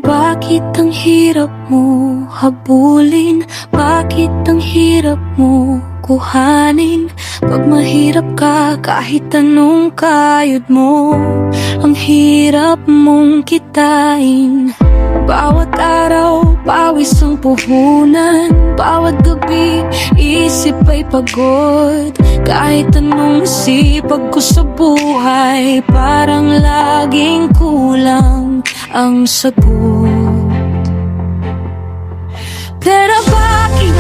bakit ang hirap mo habulin? Bakit ang hirap mo kuhanin? Pag mahirap ka, kahit anong kayod mo, ang hirap mong kitain. Bawat araw, pawis ang puhunan. Bawat gabi, isip ay pagod. Kahit anong sipag ko sa buhay, parang laging kulang ang sagot. Pero bakit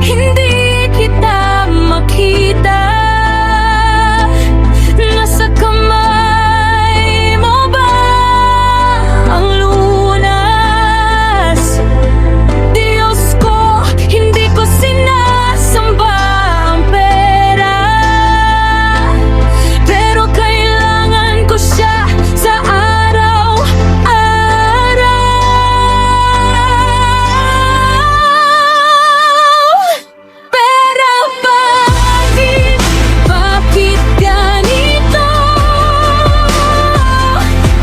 hindi kita makita? Nasa kamay mo ba ang lunas? Diyos ko, hindi ko sinasamba ang pera, pero kailangan ko siya sa araw-araw. Pero bakit ganito?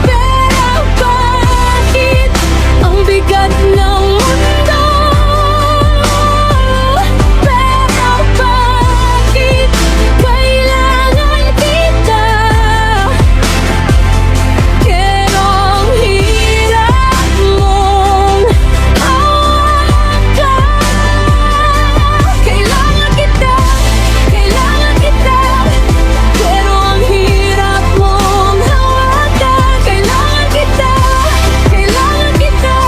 Pero bakit ang bigat ng mundo? Pero bakit kailangan kita? Pero ang hirap mong hawakan. Kailangan kita, pero ang hirap mong hawakan. Kailangan kita,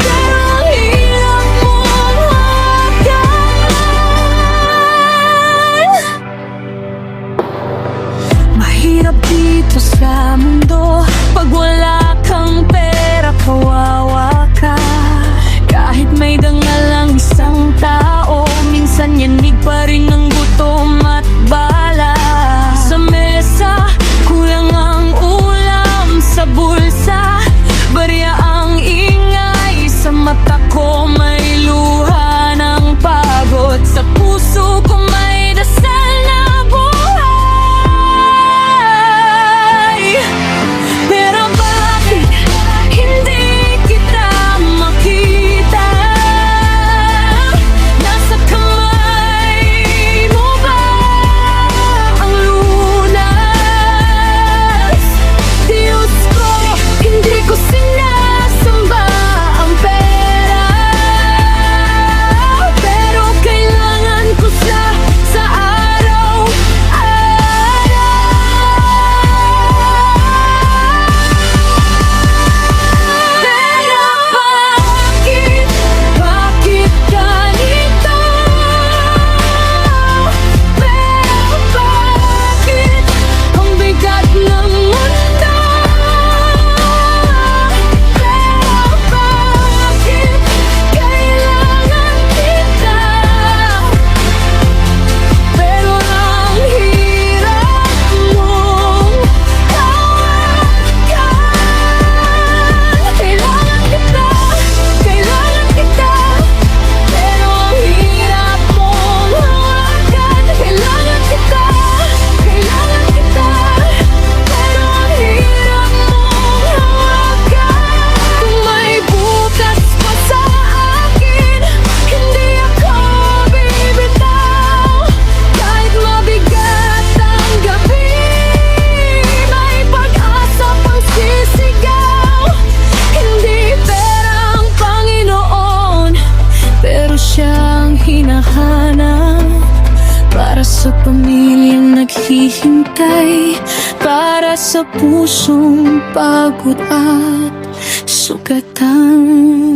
pero ang hirap mong hawakan. Mahirap dito sa mundo pag wala kang pera, kawawa ka. Kahit may dangal ang isang tao, minsan yanig pa rin ang gutom at bala. Sa mesa, kulang ang ulam. Sa bulsa, barya ang ingay. Sa mata ko may luha ng pagod. Sa puso ko may dasal na buhay. Pero bakit hindi kita makita? Nasa kamay mo ba ang lunas? Diyos ko, hindi ko sinasamba ang pera, pero kailangan ko siya sa araw-araw. Pero bakit ganito? Pero bakit ang bigat ng mundo? Pero bakit kailangan kita? Pero ang hirap mong hawakan. Kailangan kita, pero ang hirap mong hawakan. Kailangan kita, pero ang hirap mong hawakan. Kung may bukas pa sa akin, hindi ako bibitaw. Kahit mabigat ang gabi, may pag-asa pang sisigaw. Hindi pera ang Panginoon, pero siyang hinahanap para sa pamilyang naghihintay, para sa pusong pagod at sugatan.